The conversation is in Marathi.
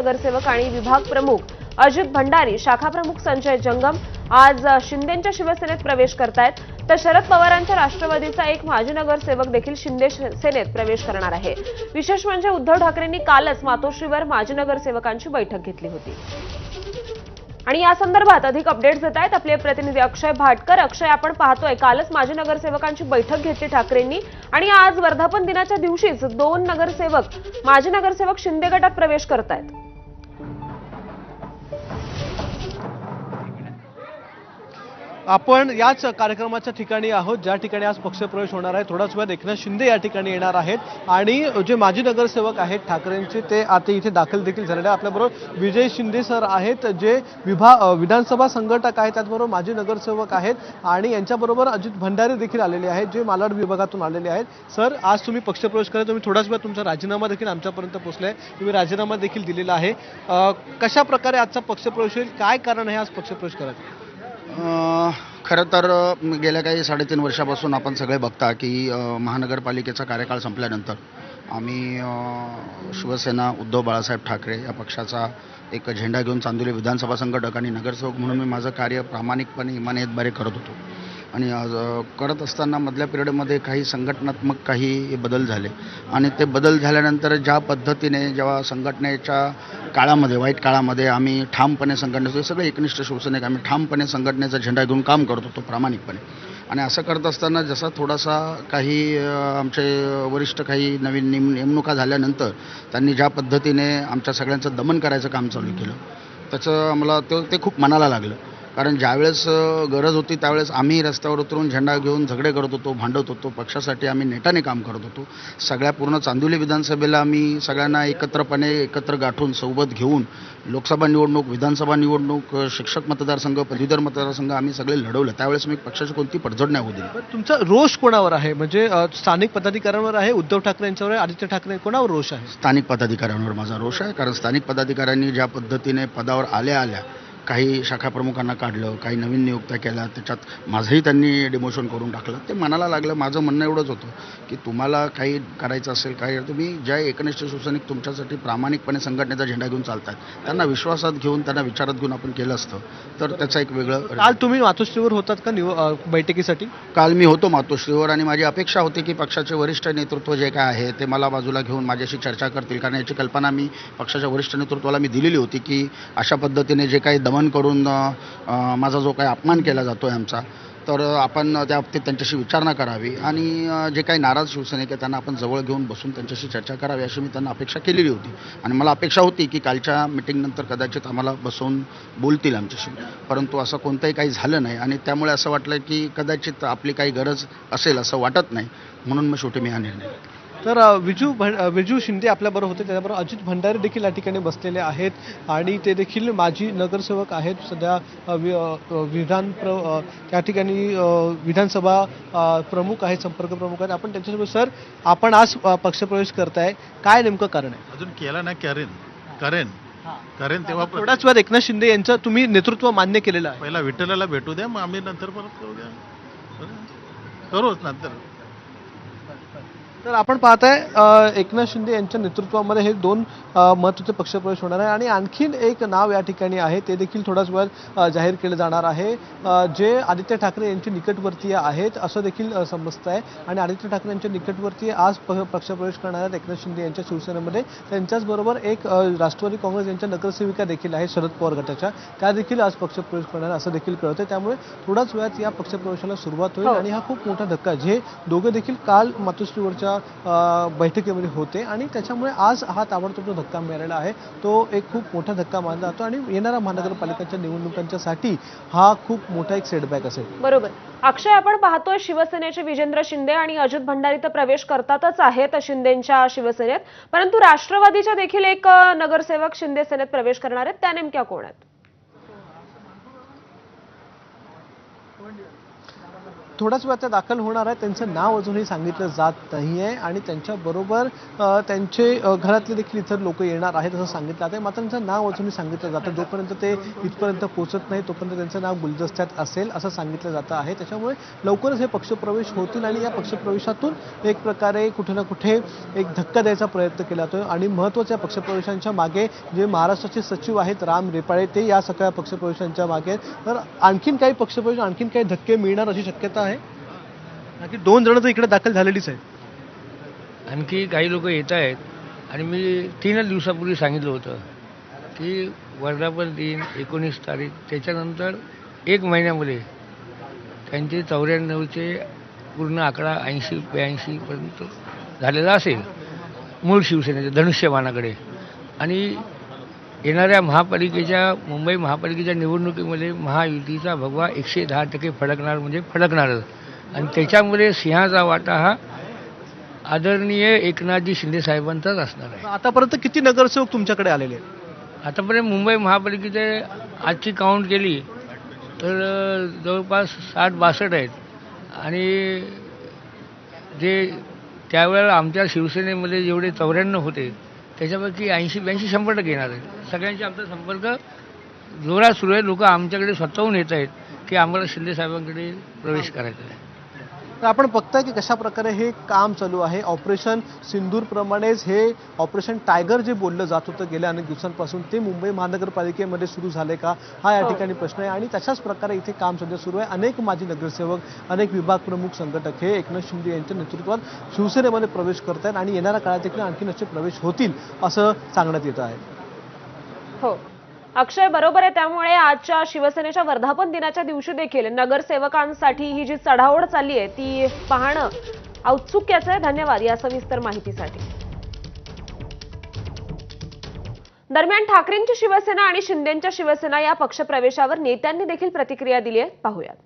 नगरसेवक आणि विभाग प्रमुख अजित भंडारी, शाखा प्रमुख संजय जंगम आज शिंदेच्या शिवसेनेत प्रवेश करतायत, तर शरद पवारांच्या राष्ट्रवादीचा एक माजी नगरसेवक देखील शिंदे सेनेत प्रवेश करणार आहे। विशेष म्हणजे उद्धव ठाकरेंनी कालच मातोश्रीवर माजी नगरसेवकांची बैठक घेतली होती। आणि या संदर्भात अधिक अपडेट्स देत आहेत आपले प्रतिनिधी अक्षय भाटकर। अक्षय, आपण पाहतोय कालच माजी नगरसेवकांची बैठक घेतली ठाकरेंनी आणि आज वर्धापन दिनाच्या दिवशीच दोन नगरसेवक माजी नगरसेवक शिंदे गटात प्रवेश करतायत। आपण याच कार्यक्रमाच्या ठिकाणी आहोत ज्या ठिकाणी आज पक्षप्रवेश होणार आहे। थोड्याच वेळात एकनाथ शिंदे या ठिकाणी येणार आहेत आणि जे माजी नगरसेवक आहेत ठाकरेंचे ते आता इथे दाखल देखील झालेले आहेत। आपल्याबरोबर विजय शिंदे सर आहेत जे विधानसभा संघटक आहेत, त्याचबरोबर माजी नगरसेवक आहेत आणि यांच्याबरोबर अजित भंडारी देखील आलेले आहेत जे मालाड विभागातून आलेले आहेत। सर, आज तुम्ही पक्षप्रवेश करा, तुम्ही थोड्याच वेळात तुमचा राजीनामा देखील आमच्यापर्यंत पोहोचलाय, तुम्ही राजीनामा देखील दिलेला आहे। कशा प्रकारे आजचा पक्षप्रवेश होईल, काय कारण आहे आज पक्षप्रवेश करायचं? खरं तर गेल्या काही 3.5 वर्षापासून आपण सगळे बघता की महानगरपालिकेचा कार्यकाळ संपल्यानंतर आम्ही शिवसेना उद्धव बाळासाहेब ठाकरे या पक्षाचा एक झेंडा घेऊन चांदोली विधानसभा संघटक आणि नगरसेवक म्हणून मी माझं कार्य प्रामाणिकपणे इमानतबारे करत होतो आणि करत असताना मधल्या पिरियडमध्ये काही संघटनात्मक काही बदल झाले आणि ते बदल झाल्यानंतर ज्या पद्धतीने जेव्हा संघटनेच्या काळामध्ये वाईट काळामध्ये आम्ही ठामपणे संघटनेचे सगळे एकनिष्ठ शिवसैनिक आम्ही ठामपणे संघटनेचा झेंडा घेऊन काम करत होतो प्रामाणिकपणे। आणि असं करत असताना जसा थोडासा काही आमचे वरिष्ठ काही नवीन नेमणुका झाल्यानंतर त्यांनी ज्या पद्धतीने आमच्या सगळ्यांचं दमन करायचं काम चालू केलं त्याचं आम्हाला ते खूप मनाला लागलं। कारण ज्यावेळेस गरज होती त्यावेळेस आम्ही रस्त्यावर उतरून झेंडा घेऊन झगडे करत होतो, भांडत होतो, पक्षासाठी आम्ही नेटाने काम करत होतो। सगळ्या पूर्ण चांदोली विधानसभेला आम्ही सगळ्यांना एकत्र गाठून सोबत घेऊन लोकसभा निवडणूक, विधानसभा निवडणूक, शिक्षक मतदारसंघ, पदवीधर मतदारसंघ आम्ही सगळे लढवलं। त्यावेळेस मी पक्षाची कोणती पडझड नाही होऊ दिली। तुमचा रोष कोणावर आहे? म्हणजे स्थानिक पदाधिकाऱ्यांवर आहे, उद्धव ठाकरे यांच्यावर आहे, आदित्य ठाकरे, कोणावर रोष आहे? स्थानिक पदाधिकाऱ्यांवर माझा रोष आहे। कारण स्थानिक पदाधिकाऱ्यांनी ज्या पद्धतीने पदावर आल्या काही शाखा प्रमुखांना काढलं, काही नवीन नियुक्त्या केल्या, त्याच्यात माझंही त्यांनी डिमोशन करून टाकलं। ते मनाला लागलं। माझं म्हणणं एवढंच होतं की तुम्हाला काही करायचं असेल, काही तुम्ही ज्या एकनिष्ठ शिवसैनिक तुमच्यासाठी प्रामाणिकपणे संघटनेचा झेंडा घेऊन चालतात त्यांना विश्वासात घेऊन त्यांना विचारात घेऊन आपण केलं असतं तर त्याचं एक वेगळं। काल तुम्ही मातोश्रीवर होतात का बैठकीसाठी? काल मी होतो मातोश्रीवर आणि माझी अपेक्षा होती की पक्षाचे वरिष्ठ नेतृत्व जे काय आहे ते मला बाजूला घेऊन माझ्याशी चर्चा करतील। कारण याची कल्पना मी पक्षाच्या वरिष्ठ नेतृत्वाला मी दिलेली होती की अशा पद्धतीने जे काही दमन करून माझा जो काही अपमान केला जातो आहे आमचा, तर आपण त्या बाबतीत त्यांच्याशी विचारणा करावी आणि जे काही नाराज शिवसैनिक आहे त्यांना आपण जवळ घेऊन बसून त्यांच्याशी चर्चा करावी अशी मी त्यांना अपेक्षा केलेली होती। आणि मला अपेक्षा होती की कालच्या मिटिंगनंतर कदाचित आम्हाला बसवून बोलतील आमच्याशी, परंतु असं कोणतंही काही झालं नाही आणि त्यामुळे असं वाटलं की कदाचित आपली काही गरज असेल असं वाटत नाही, म्हणून मग शेवटी मी हा निर्णय घेतला। तर विजू शिंदे आपल्याबरोबर होते, त्याच्याबरोबर अजित भंडारी देखील या ठिकाणी बसलेले आहेत आणि ते देखील माजी नगरसेवक आहेत। सध्या त्या ठिकाणी विधानसभा प्रमुख आहेत, संपर्क प्रमुख आहेत। आपण त्यांच्यासोबत, सर, आपण आज पक्षप्रवेश करताय, काय नेमकं कारण आहे? अजून केला नाही, करेन तेव्हा थोड्याच वेळात एकनाथ शिंदे यांचं तुम्ही नेतृत्व मान्य केलेलं आहे। पहिला विठ्ठलाला भेटू द्या, मग आम्ही नंतर परत करू द्या, करूच नंतर। तर आपण पाहताय एकनाथ शिंदे यांच्या नेतृत्वामध्ये हे दोन महत्त्वाचे पक्षप्रवेश होणार आहे आणि आणखीन एक नाव या ठिकाणी आहे ते देखील थोड्याच वेळात जाहीर केलं जाणार आहे, जे आदित्य ठाकरे यांचे निकटवर्तीय आहेत असं देखील समजत आहे। आणि आदित्य ठाकरे यांच्या निकटवर्तीय आज पक्षप्रवेश करणार आहेत एकनाथ शिंदे यांच्या शिवसेनेमध्ये। त्यांच्याचबरोबर एक राष्ट्रवादी काँग्रेस यांच्या नगरसेविका देखील आहेत शरद पवार गटाच्या, त्या देखील आज पक्षप्रवेश करणार असं देखील कळतं। त्यामुळे थोड्याच वेळात या पक्षप्रवेशाला सुरुवात होईल आणि हा खूप मोठा धक्का, जे दोघे देखील काल मातोश्रीवरच्या बैठकीमध्ये होते आणि त्याच्यामुळे आज हा ताबडतोब जो धक्का मिळालेला आहे तो एक खूप मोठा धक्का मानला जातो आणि येणाऱ्या महानगरपालिकांच्या निवडणुकांच्यासाठी हा खूप मोठा एक सेटबॅक असेल। बरोबर अक्षय, आपण पाहतोय शिवसेनेचे विजेंद्र शिंदे आणि अजित भंडारी तर प्रवेश करतातच आहेत शिंदेच्या शिवसेनेत, परंतु राष्ट्रवादीच्या देखील एक नगरसेवक शिंदे सेनेत प्रवेश करणार आहेत, त्या नेमक्या कोण आहेत? थोड्याच वेळात त्या दाखल होणार आहेत. त्यांचं नाव अजूनही सांगितलं जात नाही आहे आणि त्यांच्याबरोबर त्यांचे घरातले देखील इतर लोक येणार आहेत असं सांगितलं जाते. मात्र त्यांचं नाव अजूनही सांगितलं जातं. जोपर्यंत ते इथपर्यंत पोहोचत नाही तोपर्यंत त्यांचं नाव गुलदस्त्यात असेल असं सांगितलं जातं आहे. त्याच्यामुळे लवकरच हे पक्षप्रवेश होतील आणि या पक्षप्रवेशातून एक प्रकारे कुठे ना कुठे एक धक्का द्यायचा प्रयत्न केला जातो आणि महत्त्वाच्या पक्षप्रवेशांच्या मागे जे महाराष्ट्राचे सचिव आहेत राम रेपाळे ते या सगळ्या पक्षप्रवेशांच्या मागे आहेत. तर आणखीन काही पक्षप्रवेश आणखीन काही धक्के मिळणार अशी शक्यता आहे. आणखी 2 जण तर इकडे दाखल झालेलीच आहेत. आणखी काही लोक येत आहेत आणि मी 3 दिवसापूर्वी सांगितलं होतं की वर्धापन दिन 19 तारीख त्याच्यानंतर 1 महिन्यामध्ये त्यांचे 94चे पूर्ण आकडा 80-82 पर्यंत झालेला असेल मूळ शिवसेनेच्या धनुष्यबाणाकडे. आणि येणाऱ्या मुंबई महापालिकेच्या निवडणुकीमध्ये महायुतीचा भगवा 110% फडकणार म्हणजे फडकणारच. आणि त्याच्यामध्ये सिंहाचा वाटा हा आदरणीय एकनाथजी शिंदे साहेबांचाच असणार आहे. आतापर्यंत किती नगरसेवक तुमच्याकडे आलेले आहेत? आतापर्यंत मुंबई महापालिकेचे आजची काउंट केली तर जवळपास 60-62 आहेत. आणि जे त्यावेळेला आमच्या शिवसेनेमध्ये जेवढे 94 होते त्याच्यापैकी 80-82 100% येणार आहेत. सगळ्यांशी आमचा संपर्क जोरात सुरू आहे. लोक आमच्याकडे स्वतःहून येत आहेत की आम्हाला शिंदे साहेबांकडे प्रवेश करायचा आहे. तर आपण बघताय की कशा प्रकारे हे काम चालू आहे. ऑपरेशन सिंदूरप्रमाणेच हे ऑपरेशन टायगर जे बोललं जात होतं गेल्या अनेक दिवसांपासून ते मुंबई महानगरपालिकेमध्ये सुरू झाले का हा या ठिकाणी प्रश्न आहे. आणि तशाच प्रकारे इथे काम सध्या सुरू आहे. अनेक माजी नगरसेवक अनेक विभाग प्रमुख संघटक हे एकनाथ शिंदे यांच्या नेतृत्वात शिवसेनेमध्ये प्रवेश करत आहेत आणि येणाऱ्या काळात देखील आणखीन असे प्रवेश होतील असं सांगण्यात येत आहे. हो अक्षय बरोबर आहे. त्यामुळे आजच्या शिवसेनेच्या वर्धापन दिनाच्या दिवशी देखील नगरसेवकांसाठी ही जी चढाओढ चालली आहे ती पाहणं औत्सुक्याचं आहे. धन्यवाद या सविस्तर माहितीसाठी. दरम्यान ठाकरेंची शिवसेना आणि शिंदेंच्या शिवसेना या पक्षप्रवेशावर नेत्यांनी देखील प्रतिक्रिया दिली आहे. पाहूयात.